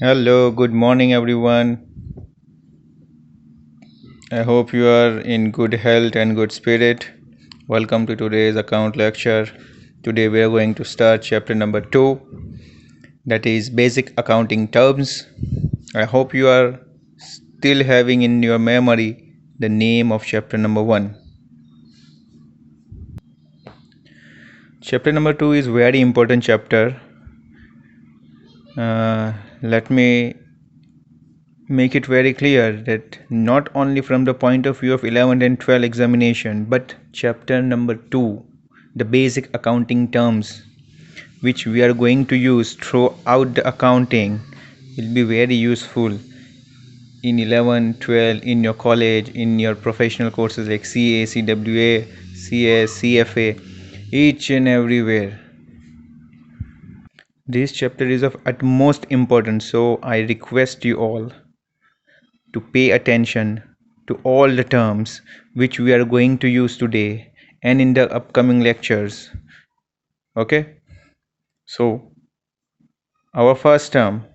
Hello, good morning, everyone. I hope you are in good health and good spirit. Welcome to today's account lecture. Today, we are going to start chapter number 2, that is basic accounting terms. I hope you are still having in your memory the name of chapter number 1. Chapter number 2 is very important chapter. Let me make it very clear that not only from the point of view of 11 and 12 examination, but chapter number 2, the basic accounting terms which we are going to use throughout the accounting, will be very useful in 11, 12, in your college, in your professional courses like CA, CWA, CS, CFA, each and everywhere. This chapter is of utmost importance, so I request you all to pay attention to all the terms which we are going to use today and in the upcoming lectures. Okay, so our first term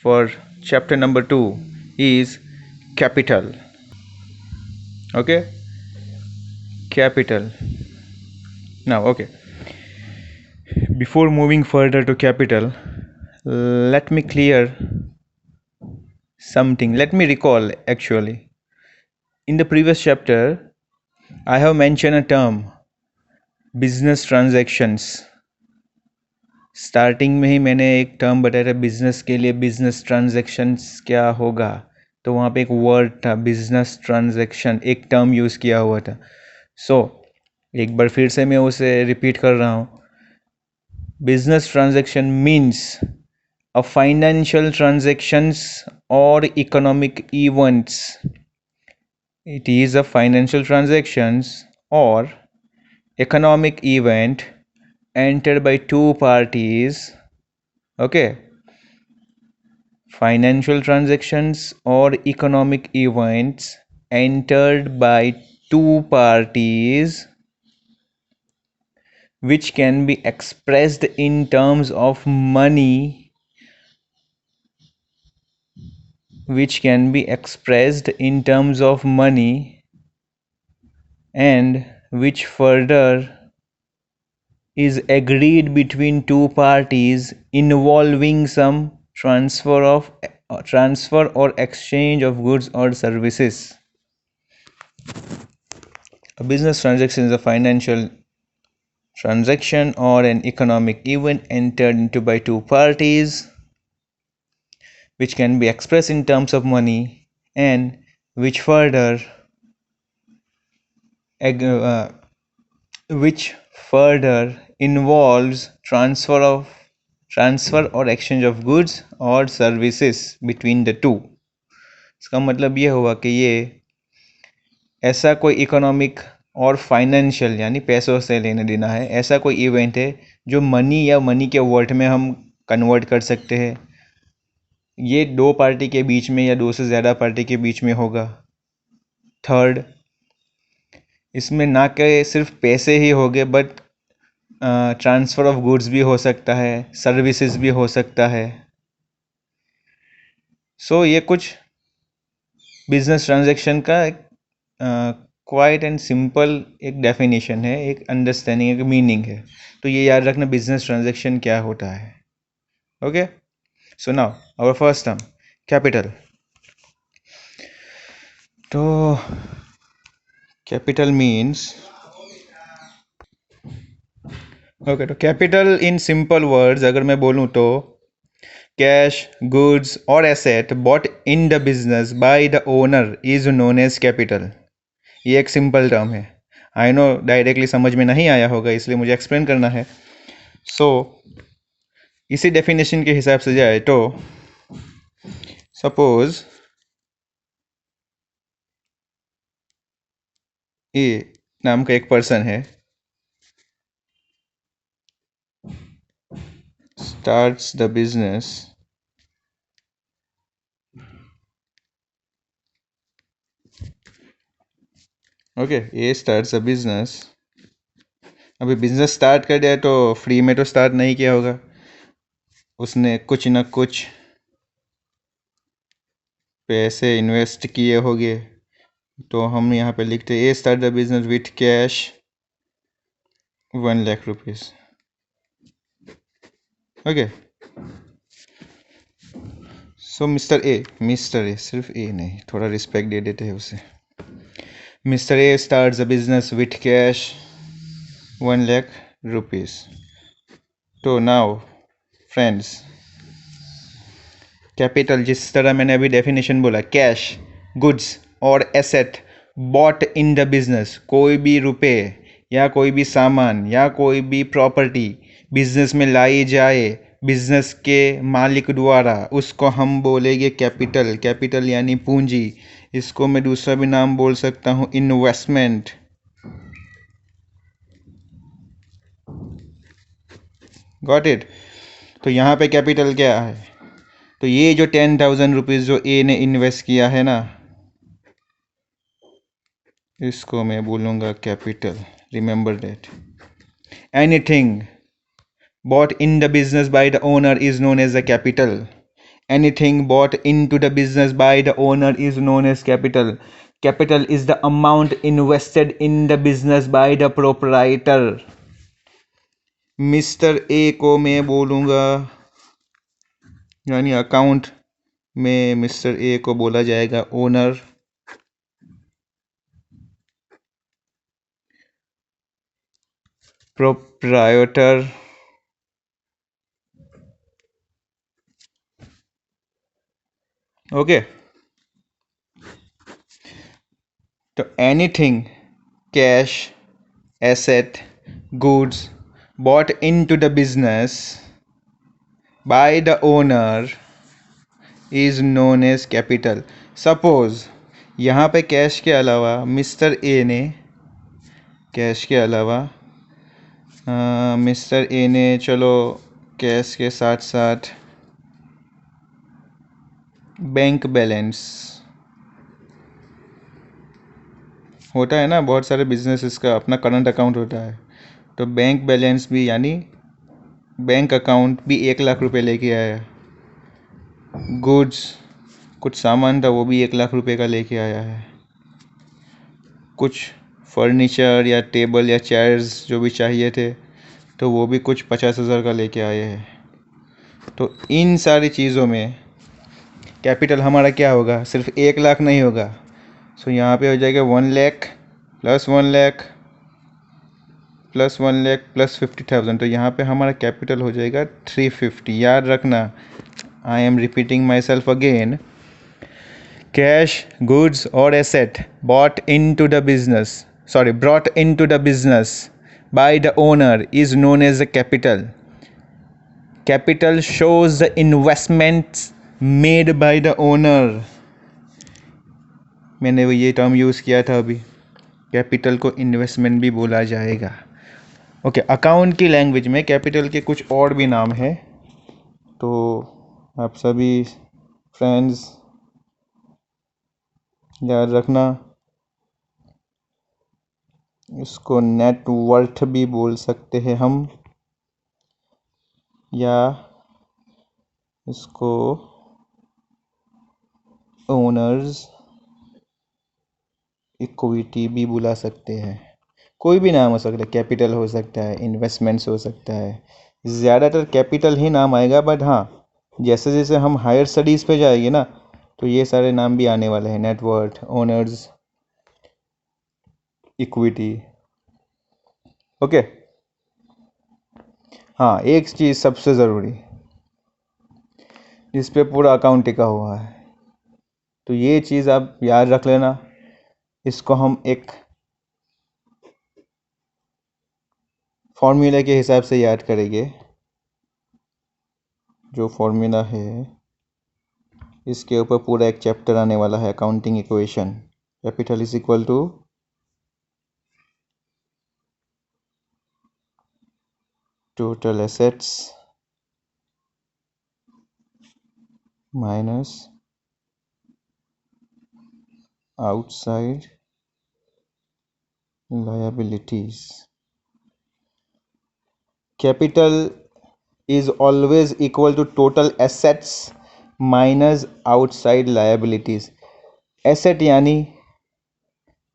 for chapter number 2 is capital. Okay, capital. Now, okay, before moving further to capital, let me clear something. Let me recall actually. In the previous chapter, I have mentioned a term, business transactions. Starting में ही मैंने एक term बताया था business के लिए, business transactions क्या होगा, तो वहाँ पे एक वर्ड था बिजनेस ट्रांजैक्शन, एक टर्म यूज़ किया हुआ था. सो एक बार फिर से मैं उसे रिपीट कर रहा हूँ. Business transaction means a financial transactions और economic events. It is a financial transactions और economic event entered by two parties. Okay, financial transactions or economic events entered by two parties which can be expressed in terms of money, which can be expressed in terms of money, and which further is agreed between two parties involving some transfer or exchange of goods or services. A business transaction is a financial transaction or an economic event entered into by two parties which can be expressed in terms of money and which further uh, which further involves transfer or exchange of goods or services between the two. इसका मतलब ये हुआ कि ये ऐसा कोई economic और financial यानी पैसों से लेना देना है, ऐसा कोई इवेंट है जो मनी या मनी के वर्ड में हम कन्वर्ट कर सकते हैं. ये दो पार्टी के बीच में या दो से ज़्यादा पार्टी के बीच में होगा. थर्ड, इसमें ना कि सिर्फ पैसे ही होंगे बट ट्रांसफ़र ऑफ गुड्स भी हो सकता है, सर्विसेज भी हो सकता है. सो ये कुछ बिजनेस ट्रांजैक्शन का क्वाइट एंड सिंपल एक डेफिनेशन है, एक अंडरस्टैंडिंग, एक मीनिंग है. तो ये याद रखना बिजनेस ट्रांजैक्शन क्या होता है. Okay, so now our first term capital. तो कैपिटल मीन्स, ओके, तो कैपिटल इन सिंपल वर्ड्स अगर मैं बोलूँ तो कैश, गुड्स और asset bought in the business by the owner is known as capital. ये एक सिंपल टर्म है. आई नो डायरेक्टली समझ में नहीं आया होगा, इसलिए मुझे एक्सप्लेन करना है. सो इसी डेफिनेशन के हिसाब से जाए तो सपोज ए नाम का एक पर्सन है, starts the business okay, A starts a business. अभी बिजनेस स्टार्ट कर दिया तो फ्री में तो स्टार्ट नहीं किया होगा. उसने कुछ न कुछ पैसे इन्वेस्ट किए होंगे, तो हम यहाँ पे लिखते A start the business with cash 1 lakh rupees. Okay, so mister A सिर्फ ए नहीं, थोड़ा रिस्पेक्ट दे देते हैं उसे। Mister A start the business with cash 1 lakh rupees. तो नाउ फ्रेंड्स, कैपिटल जिस तरह मैंने अभी डेफिनेशन बोला, कैश, गुड्स और asset bought in the business, कोई भी रुपए या कोई भी सामान या कोई भी प्रॉपर्टी बिजनेस में लाई जाए बिजनेस के मालिक द्वारा, उसको हम बोलेंगे कैपिटल। कैपिटल यानी पूंजी। इसको मैं दूसरा भी नाम बोल सकता हूँ, इन्वेस्टमेंट। Got it? तो यहाँ पे कैपिटल क्या है? तो ये जो 10,000 रुपीज़ जो ए ने इन्वेस्ट किया है ना, इसको मैं बोलूँगा capital. Remember that. Anything bought in the business by the owner is known as the capital. Anything bought into the business by the owner is known as capital. Capital is the amount invested in the business by the proprietor. Mister A को मैं बोलूँगा, यानी account में mister A को बोला जाएगा owner. Proprietor, okay. तो anything, cash, asset, goods bought into the business by the owner is known as capital. Suppose यहाँ पे कैश के अलावा मिस्टर ए ने, कैश के अलावा मिस्टर ए ने, चलो कैश के साथ साथ बैंक बैलेंस होता है ना, बहुत सारे बिजनेसेस का अपना करंट अकाउंट होता है, तो बैंक बैलेंस भी यानी बैंक अकाउंट भी 1 लाख रुपए लेके आया। गुड्स, कुछ सामान था वो भी 1 लाख रुपए का लेके आया है। कुछ फर्नीचर या टेबल या चेयर्स जो भी चाहिए थे, तो वो भी कुछ 50,000 का लेके आए हैं। तो इन सारी चीज़ों में कैपिटल हमारा क्या होगा? सिर्फ 1 लाख नहीं होगा। सो यहाँ पे हो जाएगा 1 lakh plus 1 lakh plus 1 lakh plus 50,000। तो यहाँ पे हमारा कैपिटल हो जाएगा 350। याद रखना, I am repeating my self again, cash, goods और asset brought into the business by the owner is known as the capital. Capital shows the investments made by the owner. मैंने वो ये टर्म यूज़ किया था अभी, capital को investment भी बोला जाएगा। ओके, अकाउंट की लैंग्वेज में कैपिटल के कुछ और भी नाम हैं, तो आप सभी फ्रेंड्स याद रखना। इसको नेटवर्थ भी बोल सकते हैं हम, या इसको ओनर्स इक्विटी भी बुला सकते हैं। कोई भी नाम हो सकता है, कैपिटल हो सकता है, इन्वेस्टमेंट्स हो सकता है। ज़्यादातर कैपिटल ही नाम आएगा, बट हाँ, जैसे जैसे हम हायर स्टडीज़ पे जाएंगे ना, तो ये सारे नाम भी आने वाले हैं, नेटवर्थ, ओनर्स, इक्विटी। ओके, हाँ, एक चीज़ सबसे ज़रूरी, जिस पे पूरा अकाउंट टिका हुआ है, तो ये चीज़ आप याद रख लेना। इसको हम एक फॉर्मूले के हिसाब से याद करेंगे। जो फॉर्मूला है, इसके ऊपर पूरा एक चैप्टर आने वाला है, accounting equation. Capital is equal to total assets minus outside liabilities. Capital is always equal to total assets minus outside liabilities. Asset यानी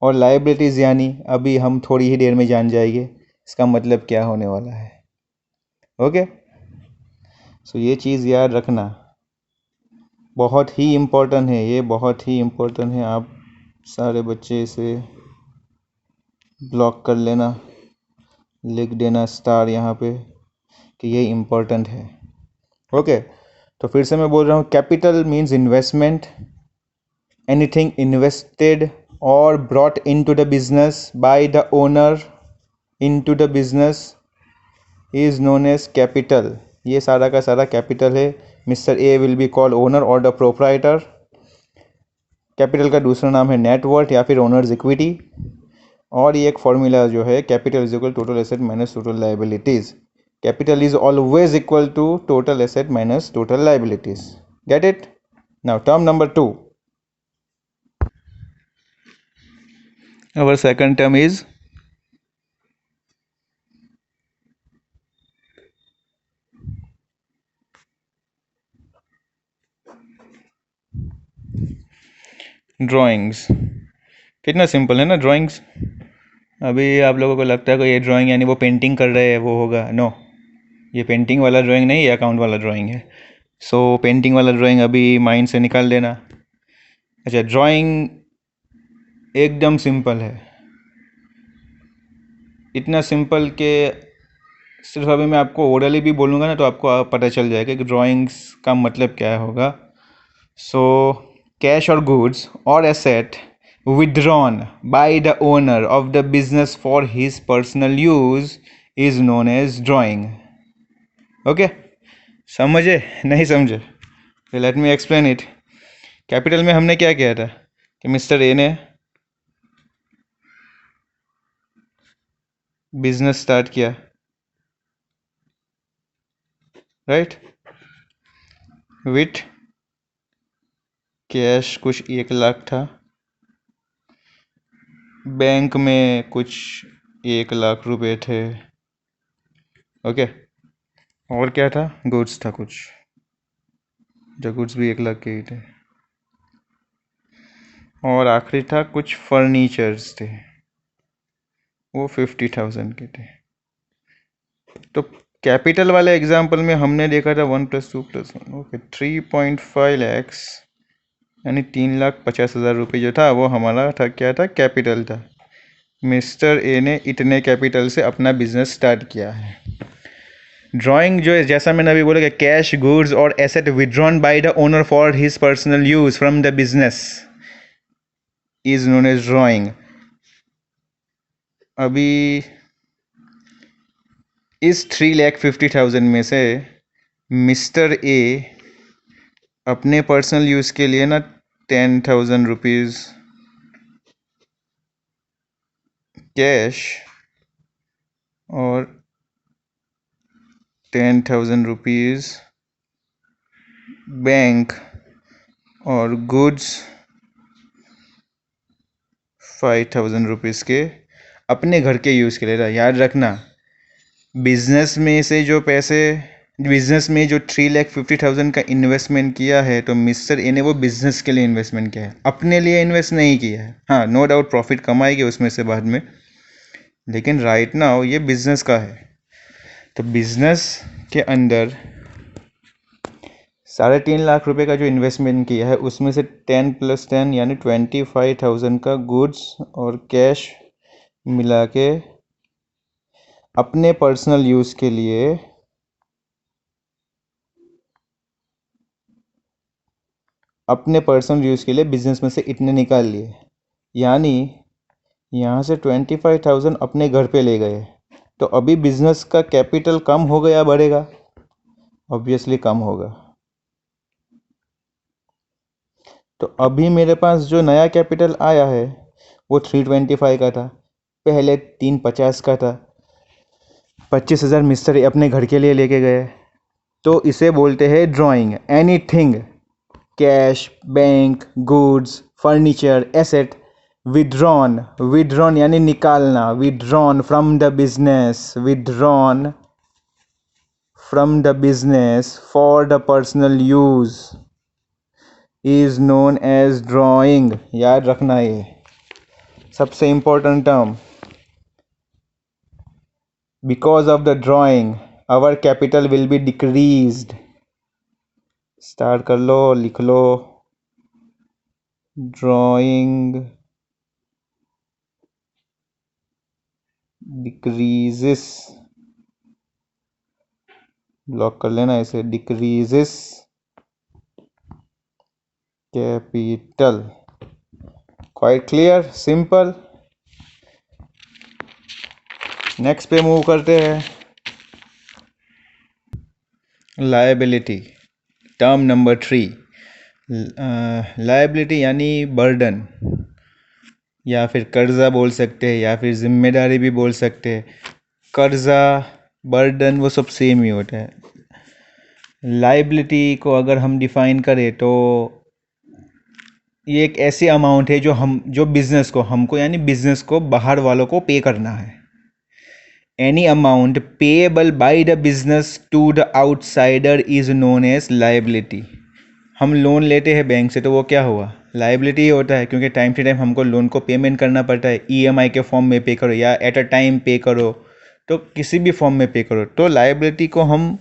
और लायबिलिटीज यानी अभी हम थोड़ी ही देर में जान जाएंगे इसका मतलब क्या होने वाला है। ओके, सो ये चीज़ याद रखना, बहुत ही इम्पोर्टेंट है, ये बहुत ही इम्पोर्टेंट है। आप सारे बच्चे इसे ब्लॉक कर लेना, लिख देना स्टार यहाँ पे कि ये इम्पोर्टेंट है। ओके, तो फिर से मैं बोल रहा हूँ, capital means investment, anything invested और brought into the business by the owner into the business is known as capital. ये सारा का सारा कैपिटल है। Mister A will be called owner और द प्रोप्राइटर। कैपिटल का दूसरा नाम है नेटवर्थ या फिर ओनर्स इक्विटी। और ये एक फॉर्मूला जो है, capital is equal total asset minus total liabilities. Capital is always equal to total asset minus total liabilities. Get it? Now term number 2, our second term is drawings. कितना simple है ना drawings. अभी आप लोगों को लगता है कि ये ड्राइंग यानी वो पेंटिंग कर रहे हैं वो होगा, नो, ये पेंटिंग वाला ड्राइंग नहीं, ये अकाउंट वाला ड्राइंग है। सो पेंटिंग वाला ड्राइंग अभी माइंड से निकाल देना। अच्छा, ड्राइंग एकदम सिंपल है, इतना सिंपल कि सिर्फ अभी मैं आपको ओरली भी बोलूँगा ना तो आपको पता चल जाएगा कि ड्राइंग्स का मतलब क्या होगा। सो कैश और गुड्स और asset withdrawn by the owner of the business for his personal use is known as drawing. Okay, समझे नहीं समझे? Let me explain it. Capital में हमने क्या किया था कि मिस्टर ए ने बिजनेस स्टार्ट किया, राइट, विथ कैश कुछ 1 लाख था, बैंक में कुछ 1 लाख रुपए थे। ओके, और क्या था? गुड्स था कुछ, जो गुड्स भी 1 लाख के ही थे। और आखिरी था कुछ फर्नीचर्स थे, वो 50,000 के थे। तो कैपिटल वाले एग्जाम्पल में हमने देखा था 1 + 2 + 1, ओके, 3.5 लैक्स यानी 3,50,000 रुपये जो था वो हमारा था, क्या था? कैपिटल था। मिस्टर ए ने इतने कैपिटल से अपना बिजनेस स्टार्ट किया है। ड्राइंग जो है, जैसा मैंने अभी बोला कि कैश, गुड्स और asset withdrawn by the owner for his personal use from the business is known as drawing. अभी इस 3,50,000 में से मिस्टर ए अपने पर्सनल यूज़ के लिए ना 10,000 रुपीज़ कैश और 10,000 रुपीज़ बैंक और गुड्स 5,000 रुपीज़ के अपने घर के यूज़ के लिए था। याद रखना, बिजनेस में से जो पैसे, बिजनेस में जो 3,50,000 का इन्वेस्टमेंट किया है तो मिस्टर ए ने वो बिजनेस के लिए इन्वेस्टमेंट किया है, अपने लिए इन्वेस्ट नहीं किया है। हाँ, नो डाउट प्रॉफिट कमाएगी उसमें से बाद में, लेकिन राइट नाउ ये बिजनेस का है। तो बिजनेस के अंदर 3.5 लाख रुपए का जो इन्वेस्टमेंट किया है उसमें से 10 + 10 यानी 25,000 का गुड्स और कैश मिला के अपने पर्सनल यूज़ के लिए बिजनेस में से इतने निकाल लिए, यानी यहाँ से 25,000 अपने घर पे ले गए। तो अभी बिजनेस का कैपिटल कम हो गया, बढ़ेगा? ऑब्वियसली कम होगा। तो अभी मेरे पास जो नया कैपिटल आया है वो 325 का था, पहले 350 का था। 25,000 मिस्टर ए अपने घर के लिए लेके गए, तो इसे बोलते हैं drawing. Anything cash, bank, goods, furniture, asset withdrawn यानी निकालना, withdrawn from the business, withdrawn from the business for the personal use is known as drawing. याद रखना ये सबसे important term. Because of the drawing our capital will be decreased. Start कर लो, लिख लो. Drawing decreases, block कर लेना इसे, decreases capital. Quite clear, simple. Next पे मूव करते हैं. Liability, term number 3. लायबिलिटी यानी बर्डन, या फिर कर्जा बोल सकते हैं, या फिर जिम्मेदारी भी बोल सकते हैं. कर्जा, बर्डन वो सब सेम ही होता है. लायबिलिटी को अगर हम डिफाइन करें तो ये एक ऐसी अमाउंट है जो बिजनेस को, हमको यानी बिजनेस को बाहर वालों को पे करना है. Any amount payable by the business to the outsider is known as liability. हम लोन लेते हैं बैंक से तो वो क्या हुआ, लायबिलिटी ही होता है, क्योंकि टाइम टू टाइम हमको लोन को पेमेंट करना पड़ता है. ईएमआई के फॉर्म में पे करो या एट अ टाइम पे करो, तो किसी भी फॉर्म में पे करो. तो लायबिलिटी को हम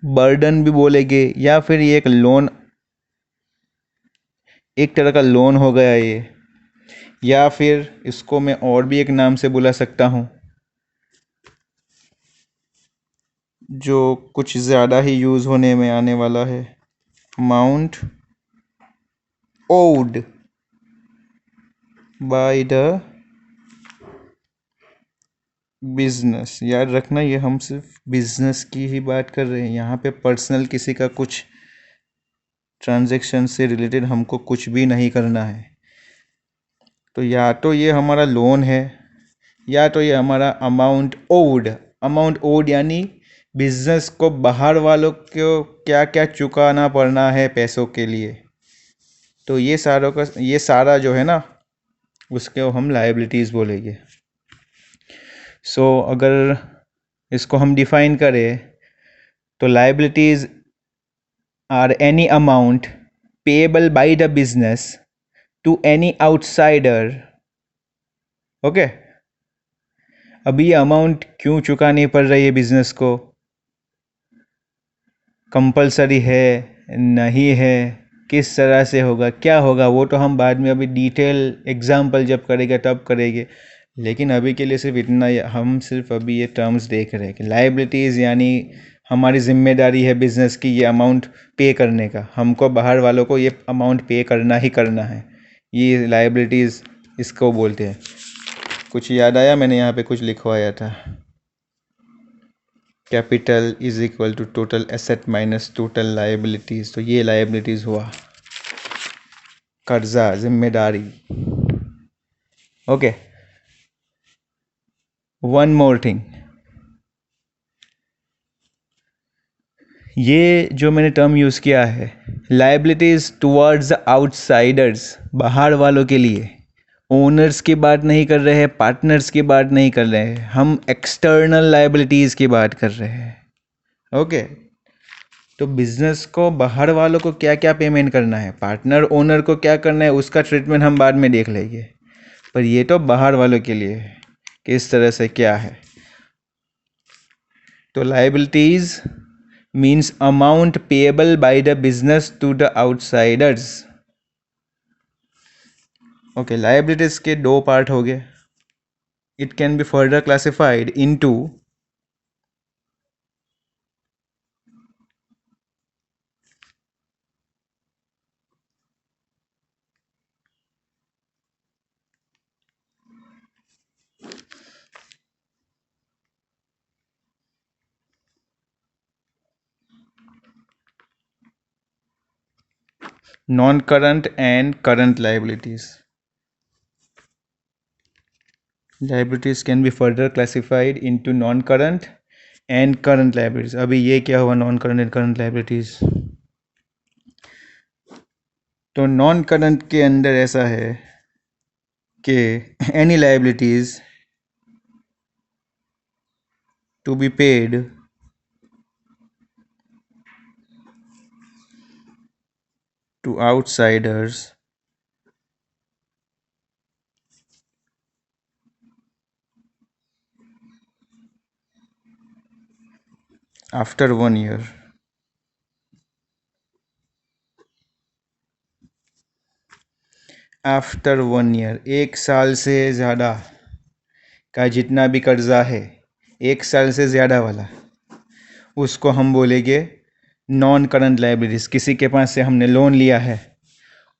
बर्डन भी बोलेंगे, या फिर ये एक लोन, एक तरह का लोन हो गया ये, या फिर इसको मैं और भी एक नाम से बुला सकता हूँ जो कुछ ज़्यादा ही यूज़ होने में आने वाला है. Amount owed by the business. याद रखना ये हम सिर्फ बिजनेस की ही बात कर रहे हैं, यहाँ पे पर्सनल किसी का कुछ ट्रांजैक्शन से रिलेटेड हमको कुछ भी नहीं करना है. तो या तो ये हमारा लोन है, या तो ये हमारा अमाउंट ओव्ड. अमाउंट ओव्ड यानी बिजनेस को बाहर वालों को क्या क्या चुकाना पड़ना है पैसों के लिए. तो ये सारा जो है ना, उसके हम लायबिलिटीज़ बोलेंगे. सो अगर इसको हम डिफाइन करें तो liabilities are any amount payable by the business to any outsider. Okay, अभी ये अमाउंट क्यों चुकानी पड़ रही है बिजनेस को, कंपलसरी है नहीं है, किस तरह से होगा, क्या होगा, वो तो हम बाद में अभी डिटेल एग्जाम्पल जब करेंगे तब करेंगे. लेकिन अभी के लिए सिर्फ इतना, हम सिर्फ अभी ये टर्म्स देख रहे हैं कि लायबिलिटीज़ यानी हमारी जिम्मेदारी है बिजनेस की ये अमाउंट पे करने का, हमको बाहर वालों को ये अमाउंट पे करना ही करना है. ये लायबिलिटीज़ इसको बोलते हैं. कुछ याद आया, मैंने यहाँ पे कुछ लिखवाया था. Capital is equal to total asset minus total liabilities. तो ये लायबिलिटीज़ हुआ, कर्जा, जिम्मेदारी. ओके, वन मोर थिंग, ये जो मैंने टर्म यूज़ किया है लायबिलिटीज़ टुवर्ड्स आउटसाइडर्स, बाहर वालों के लिए, ओनर्स की बात नहीं कर रहे हैं, पार्टनर्स की बात नहीं कर रहे हैं, हम एक्सटर्नल लायबिलिटीज़ की बात कर रहे हैं. ओके, तो बिजनेस को बाहर वालों को क्या क्या पेमेंट करना है, पार्टनर ओनर को क्या करना है, उसका ट्रीटमेंट हम बाद में देख लेंगे. पर ये तो बाहर वालों के लिए है, किस तरह से क्या है. तो liabilities means amount payable by the business to the outsiders. Okay, liabilities के दो पार्ट हो गए. It can be further classified into non-current and current liabilities. Liabilities can be further classified into non-current and current liabilities. अभी ये क्या हुआ, non-current and current liabilities. तो non-current के अंदर ऐसा है कि any liabilities to be paid to outsiders after 1 year. After 1 year, 1 साल से ज़्यादा का जितना भी कर्जा है, 1 साल से ज़्यादा वाला, उसको हम बोलेंगे नॉन करंट लाइबिलिटीज़। किसी के पास से हमने लोन लिया है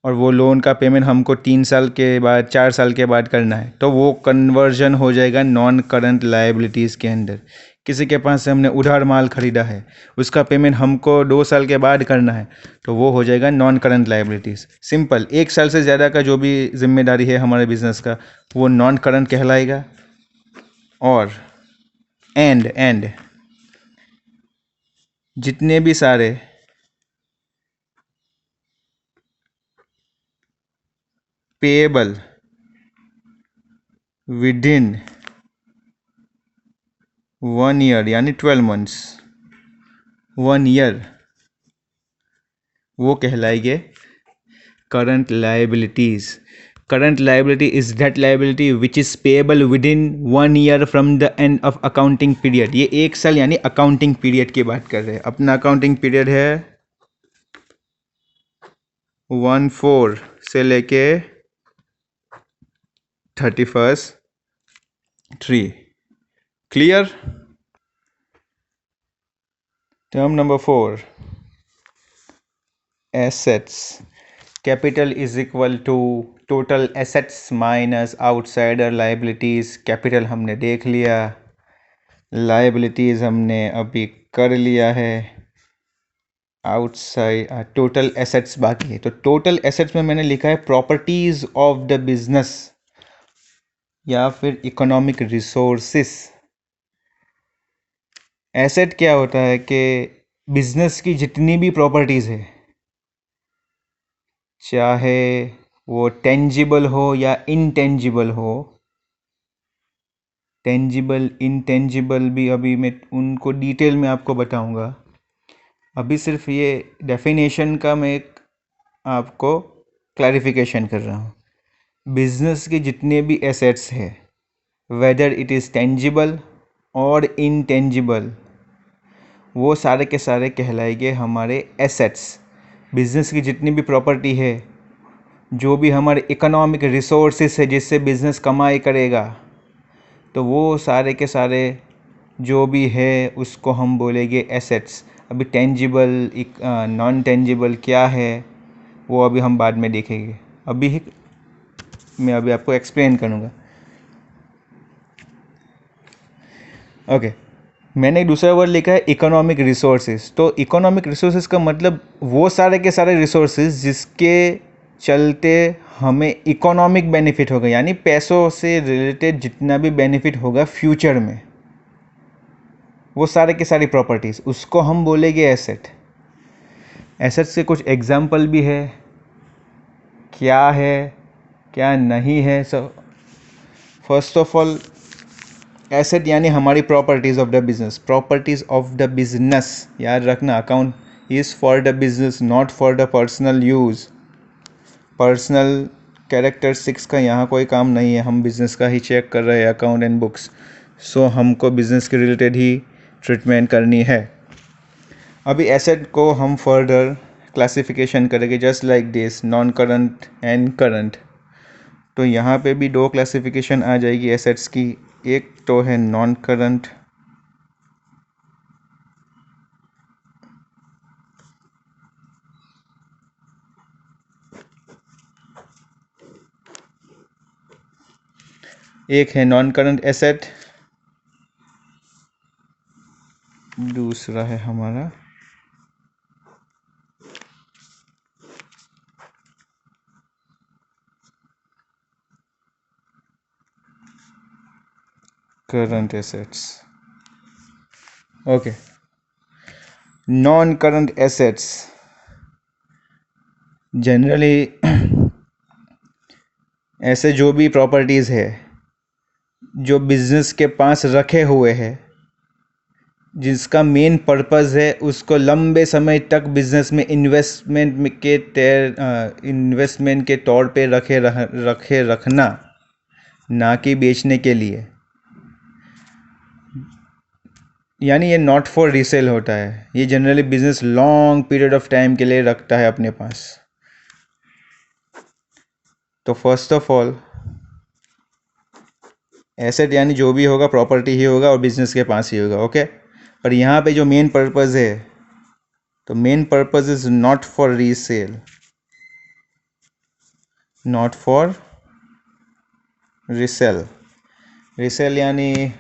और वो लोन का पेमेंट हमको 3 साल के बाद 4 साल के बाद करना है, तो वो कन्वर्जन हो जाएगा नॉन करंट लाइबिलिटीज़ के अंदर। किसी के पास से हमने उधार माल खरीदा है, उसका पेमेंट हमको 2 साल के बाद करना है, तो वो हो जाएगा नॉन करंट लाइबिलिटीज़। सिंपल, 1 साल से ज़्यादा का जो भी जिम्मेदारी है हमारे बिजनेस का, वो नॉन करंट कहलाएगा। और एंड जितने भी सारे पेएबल विद इन 1 year यानी 12 months, 1 year, वो कहलाएंगे current liabilities. Current liability is that liability which is payable within 1 year from the end of accounting period. ये 1 साल यानी अकाउंटिंग पीरियड की बात कर रहे हैं। अपना अकाउंटिंग पीरियड है 1/4 से लेके 31/3। Clear? Term number 4, assets. Capital is equal to total assets minus outsider liabilities. Capital हमने देख लिया, लाइबिलिटीज़ हमने अभी कर लिया है, आउटसाइड टोटल एसेट्स बाकी है। तो टोटल एसेट्स में मैंने लिखा है प्रॉपर्टीज़ ऑफ द बिजनेस या फिर इकोनॉमिक रिसोर्सेस। एसेट क्या होता है कि बिजनेस की जितनी भी प्रॉपर्टीज़ है, चाहे वो टेंजिबल हो या इनटेंजिबल हो। टेंजिबल इनटेंजिबल भी अभी मैं उनको डिटेल में आपको बताऊंगा। अभी सिर्फ ये डेफिनेशन का मैं एक आपको क्लैरिफिकेशन कर रहा हूँ। बिजनेस के जितने भी एसेट्स है, वेदर इट इज़ टेंजिबल और इनटेंजिबल, वो सारे के सारे कहलाएंगे हमारे एसेट्स। बिजनेस की जितनी भी प्रॉपर्टी है, जो भी हमारे इकोनॉमिक रिसोर्सेस है जिससे बिजनेस कमाई करेगा, तो वो सारे के सारे जो भी है उसको हम बोलेंगे एसेट्स। अभी टेंजिबल नॉन टेंजिबल क्या है वो अभी हम बाद में देखेंगे। मैं अभी आपको एक्सप्लेन करूँगा। ओके, मैंने एक दूसरा वर्ड लिखा है इकोनॉमिक रिसोर्सेज। तो इकोनॉमिक रिसोर्सेज का मतलब वो सारे के सारे रिसोर्सेज जिसके चलते हमें इकोनॉमिक बेनिफिट होगा, यानी पैसों से रिलेटेड जितना भी बेनिफिट होगा फ्यूचर में, वो सारे के सारी प्रॉपर्टीज़, उसको हम बोलेंगे एसेट। एसेट्स के कुछ एग्जाम्पल भी है, क्या है क्या नहीं है। So first of all, asset यानी हमारी properties of the business. Properties of the business याद रखना, account is for the business not for the personal use. Personal characteristics का यहाँ कोई काम नहीं है, हम बिज़नेस का ही चेक कर रहे हैं, अकाउंट एंड बुक्स। सो हमको बिज़नेस के रिलेटेड ही ट्रीटमेंट करनी है। अभी एसेट को हम फर्दर क्लासिफिकेशन करेंगे just like this, non current and current. तो यहाँ पे भी 2 क्लासिफिकेशन आ जाएगी एसेट्स की। एक तो है नॉन करंट, एक है नॉन करंट एसेट, दूसरा है हमारा current assets. Okay, non current assets generally ऐसे जो भी प्रॉपर्टीज़ है जो बिजनेस के पास रखे हुए हैं, जिसका मेन पर्पस है उसको लंबे समय तक बिजनेस में इन्वेस्टमेंट के तौर पे रखे रखना, ना कि बेचने के लिए। यानी ये नॉट फॉर रीसेल होता है, ये generally business long period of time के लिए रखता है अपने पास। तो फर्स्ट ऑफ ऑल एसेट यानी जो भी होगा प्रॉपर्टी ही होगा और बिजनेस के पास ही होगा, ओके। पर यहाँ पे जो मेन पर्पस है, तो main purpose is not for resale, not for resale. Resale यानी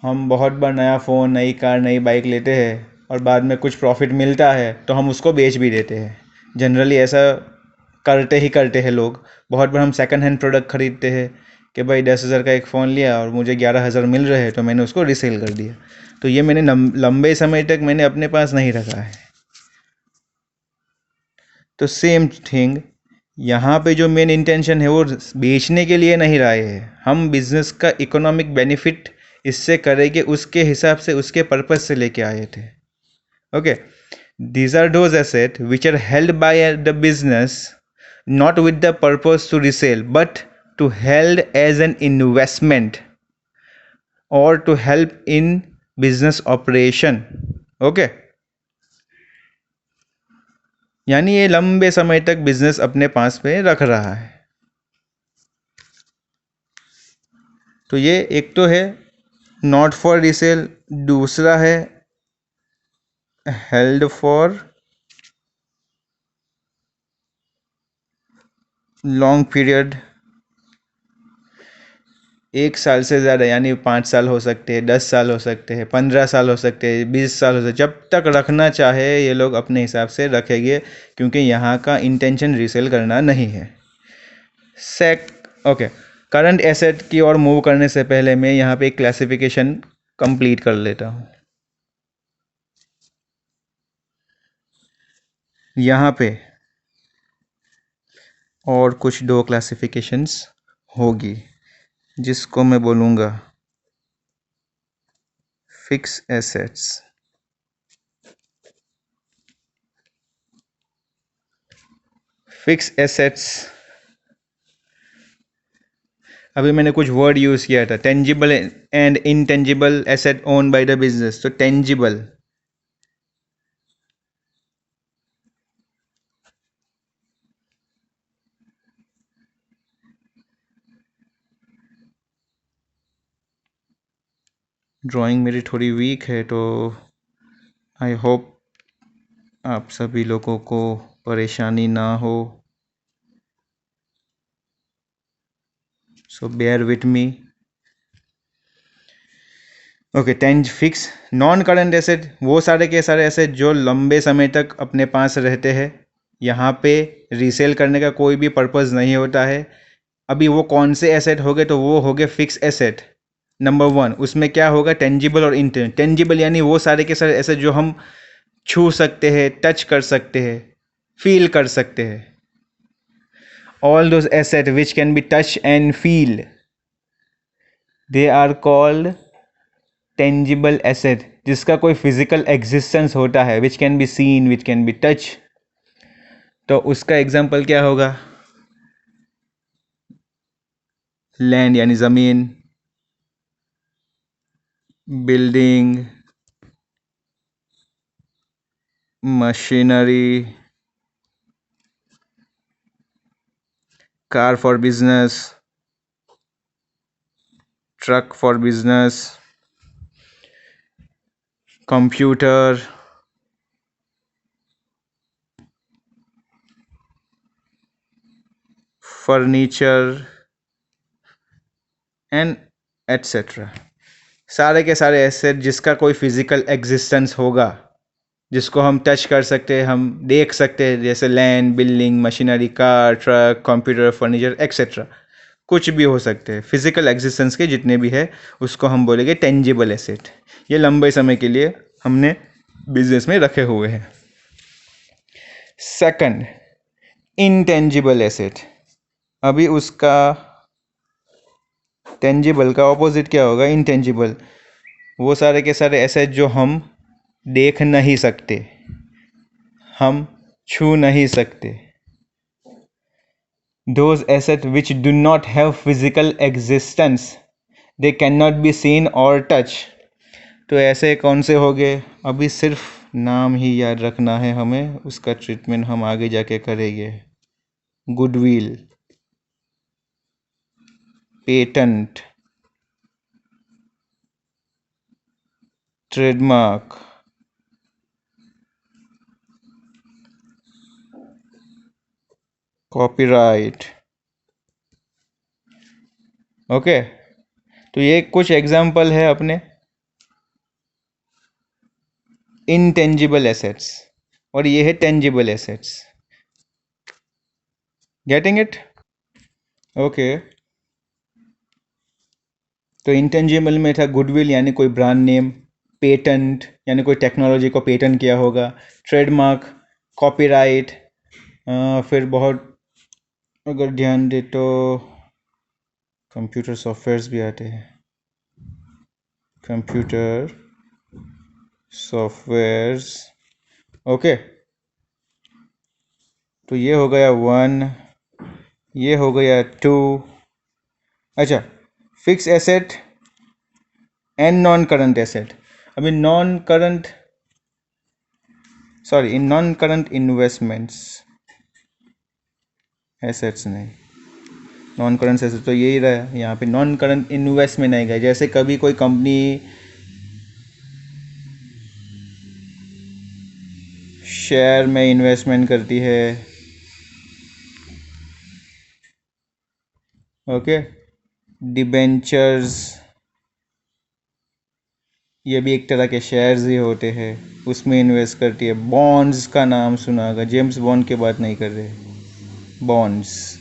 हम बहुत बार नया फ़ोन, नई कार, नई बाइक लेते हैं और बाद में कुछ प्रॉफिट मिलता है तो हम उसको बेच भी देते हैं। जनरली ऐसा करते हैं लोग। बहुत बार हम सेकंड हैंड प्रोडक्ट खरीदते हैं कि भाई 10,000 का एक फ़ोन लिया और मुझे 11,000 मिल रहे हैं तो मैंने उसको रीसेल कर दिया। तो ये मैंने लंबे समय तक मैंने अपने पास नहीं रखा है। तो सेम थिंग यहाँ पे जो मेन इंटेंशन है वो बेचने के लिए नहीं रहा है, हम बिजनेस का इकोनॉमिक बेनिफिट इससे करेंगे, उसके हिसाब से, उसके पर्पस से लेके आए थे, okay. These are those asset which are held by the business not with the purpose to resell but to held as an investment और to help in business operation, okay. यानी ये लंबे समय तक बिजनेस अपने पास में रख रहा है। तो ये एक तो है नॉट फॉर रीसेल, दूसरा है हेल्ड फॉर लॉन्ग पीरियड, 1 साल से ज़्यादा, यानी 5 साल हो सकते हैं, 10 साल हो सकते हैं, 15 साल हो सकते हैं, 20 साल हो सकते हैं, जब तक रखना चाहे ये लोग अपने हिसाब से रखेंगे, क्योंकि यहाँ का इंटेंशन रीसेल करना नहीं है। ओके, करंट एसेट की ओर मूव करने से पहले मैं यहाँ पे एक क्लासिफिकेशन कंप्लीट कर लेता हूँ। यहाँ पे और कुछ 2 क्लासिफिकेशंस होगी जिसको मैं बोलूँगा फिक्स एसेट्स, फिक्स एसेट्स। अभी मैंने कुछ वर्ड यूज़ किया था, tangible and intangible asset own by the business. तो टेंजिबल, ड्राइंग मेरी थोड़ी वीक है तो आई होप आप सभी लोगों को परेशानी ना हो, so bear with me, okay. Fix non current asset वो सारे के सारे एसेट जो लंबे समय तक अपने पास रहते हैं, यहाँ पे रीसेल करने का कोई भी पर्पज़ नहीं होता है। अभी वो कौन से एसेट हो गए, तो वो हो गए फिक्स एसेट। नंबर 1 उसमें क्या होगा, टेंजिबल और इनटेंजिबल। टेंजिबल यानी वो सारे के सारे एसेट जो हम छू सकते हैं, टच कर सकते हैं, फील कर सकते हैं। All those asset which can be touch and feel, they are called tangible asset, जिसका कोई फिजिकल एग्जिस्टेंस होता है, which can be seen, which can be touch. तो उसका एग्जाम्पल क्या होगा, लैंड यानी ज़मीन, building, machinery, car for business, truck for business, computer, furniture and etcetera. सारे के सारे एसेट जिसका कोई फिजिकल एग्जिस्टेंस होगा, जिसको हम टच कर सकते हैं, हम देख सकते हैं, जैसे land, building, machinery, car, truck, computer, furniture etcetera, कुछ भी हो सकते हैं। फिजिकल एग्जिस्टेंस के जितने भी है उसको हम बोलेंगे टेंजिबल एसेट। ये लंबे समय के लिए हमने बिजनेस में रखे हुए हैं। Second, intangible asset. अभी उसका टेंजिबल का ऑपोजिट क्या होगा, इनटेंजिबल। वो सारे के सारे एसेट जो हम देख नहीं सकते, हम छू नहीं सकते। Those assets which do not have physical existence, they cannot be seen or touched. तो ऐसे कौन से हो गए? अभी सिर्फ नाम ही याद रखना है हमें, उसका ट्रीटमेंट हम आगे जाके करेंगे। Goodwill, patent, trademark, copyright. Okay, तो ये कुछ एग्जाम्पल है अपने इनटेंजिबल एसेट्स, और ये है tangible assets. Getting it? Okay, तो इंटेंजिबल में था गुडविल यानी कोई ब्रांड नेम, पेटेंट यानी कोई टेक्नोलॉजी को पेटेंट किया होगा, ट्रेडमार्क, कॉपीराइट, फिर बहुत अगर ध्यान दे तो कंप्यूटर सॉफ्टवेयर्स भी आते हैं, कंप्यूटर सॉफ्टवेयर्स। ओके, तो ये हो गया 1, ये हो गया 2। अच्छा, fix asset and non current asset. अभी नॉन करंट इन्वेस्टमेंट्स एसेट्स नहीं, नॉन करंट एसेट तो यही रहा, यहाँ पे नॉन करंट इन्वेस्टमेंट आएगा। जैसे कभी कोई कंपनी शेयर में इन्वेस्टमेंट करती है, ओके, डिबेंचर्स, ये भी एक तरह के शेयर्स ही होते हैं, उसमें इन्वेस्ट करती है। बॉन्ड्स का नाम सुना होगा, जेम्स बॉन्ड की बात नहीं कर रहे, बॉन्ड्स,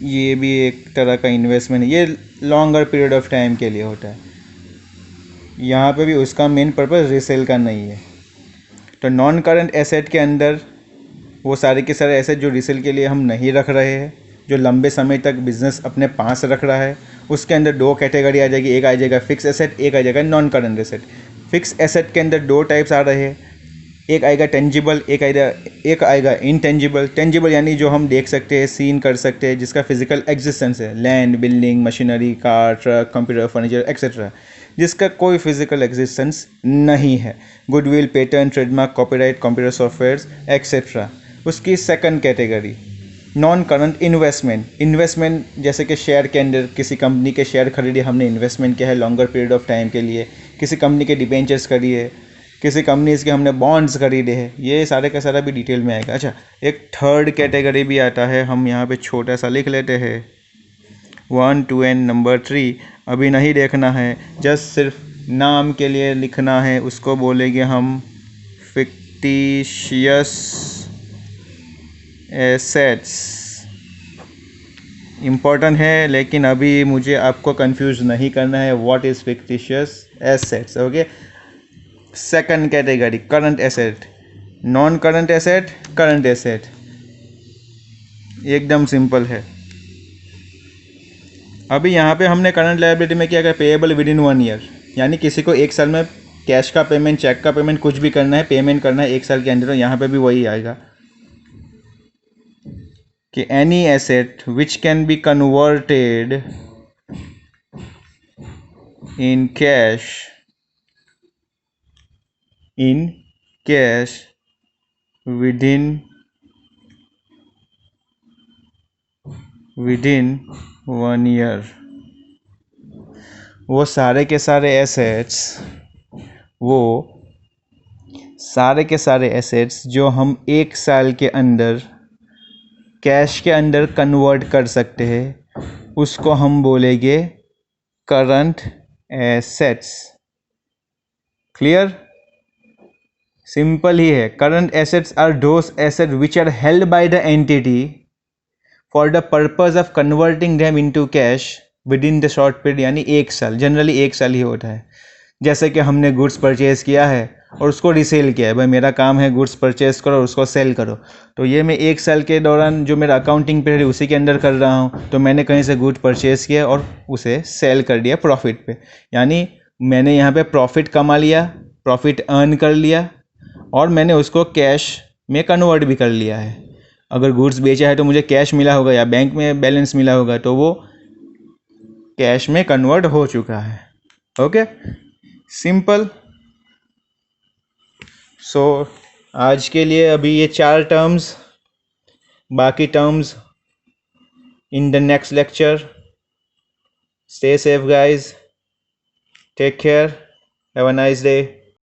ये भी एक तरह का इन्वेस्टमेंट है, ये लॉन्गर पीरियड ऑफ टाइम के लिए होता है। यहाँ पे भी उसका मेन पर्पस रीसेल का नहीं है। तो नॉन करंट एसेट के अंदर वो सारे के सारे एसेट जो रीसेल के लिए हम नहीं रख रहे हैं, जो लंबे समय तक बिजनेस अपने पास रख रहा है, उसके अंदर दो कैटेगरी आ जाएगी। एक आ जाएगा फिक्स एसेट, एक आ जाएगा non current asset. Fix asset के अंदर दो टाइप्स आ रहे हैं, एक आएगा टेंजिबल, एक आएगा इनटेंजिबल। टेंजिबल यानी जो हम देख सकते हैं, सीन कर सकते हैं, जिसका फिजिकल एग्जिस्टेंस है, land, building, machinery, car, truck, computer, furniture etcetera, जिसका कोई फिजिकल एग्जिस्टेंस नहीं है। Goodwill, patent, trademark, copyright, computer softwares etcetera. उसकी second category non current investment, जैसे कि शेयर के अंदर किसी कंपनी के शेयर खरीदे, हमने इन्वेस्टमेंट किया है लॉन्गर पीरियड ऑफ टाइम के लिए, किसी कंपनी के डिबेंचर्स खरीदे, किसी कंपनीज के हमने बॉन्ड्स खरीदे हैं, ये सारे का सारा भी डिटेल में आएगा। अच्छा, एक थर्ड कैटेगरी भी आता है, हम यहाँ पे छोटा सा लिख लेते हैं 1, 2 एंड नंबर 3। अभी नहीं देखना है, जस्ट सिर्फ नाम के लिए लिखना है। उसको बोलेंगे हम फिक्टिशियस एसेट्स। इम्पॉर्टेंट है, लेकिन अभी मुझे आपको कंफ्यूज नहीं करना है। What is fictitious assets? Okay, second category current asset, non current asset, current asset, एकदम सिंपल है। अभी यहाँ पे हमने करंट लायबिलिटी में क्या किया, पेएबल विद इन 1 ईयर, यानी किसी को 1 साल में कैश का पेमेंट, चेक का पेमेंट, कुछ भी करना है, पेमेंट करना है 1 साल के अंदर। यहाँ पे भी वही आएगा कि any asset which can be converted in cash within 1 year. वो सारे के सारे एसेट्स जो हम 1 साल के अंदर कैश के अंदर कन्वर्ट कर सकते हैं, उसको हम बोलेंगे करंट एसेट्स। क्लियर? सिंपल ही है। Current assets are those asset which are held by the entity for the purpose of converting them into cash within the short period, यानी 1 साल। जनरली 1 साल ही होता है। जैसे कि हमने गुड्स परचेज किया है और उसको रीसेल किया है, भाई मेरा काम है गुड्स परचेज करो और उसको सेल करो, तो ये मैं 1 साल के दौरान जो मेरा अकाउंटिंग पीरियड है उसी के अंदर कर रहा हूँ। तो मैंने कहीं से गुड परचेज किया और उसे सेल कर दिया प्रॉफिट पे, यानी मैंने यहाँ पे प्रॉफिट कमा लिया, प्रॉफिट अर्न कर लिया, और मैंने उसको कैश में कन्वर्ट भी कर लिया है। अगर गुड्स बेचा है तो मुझे कैश मिला होगा या बैंक में बैलेंस मिला होगा, तो वो कैश में कन्वर्ट हो चुका है। Okay, simple. सो आज के लिए अभी ये 4 टर्म्स, बाकी terms in the next lecture. Stay safe guys, take care, have a nice day.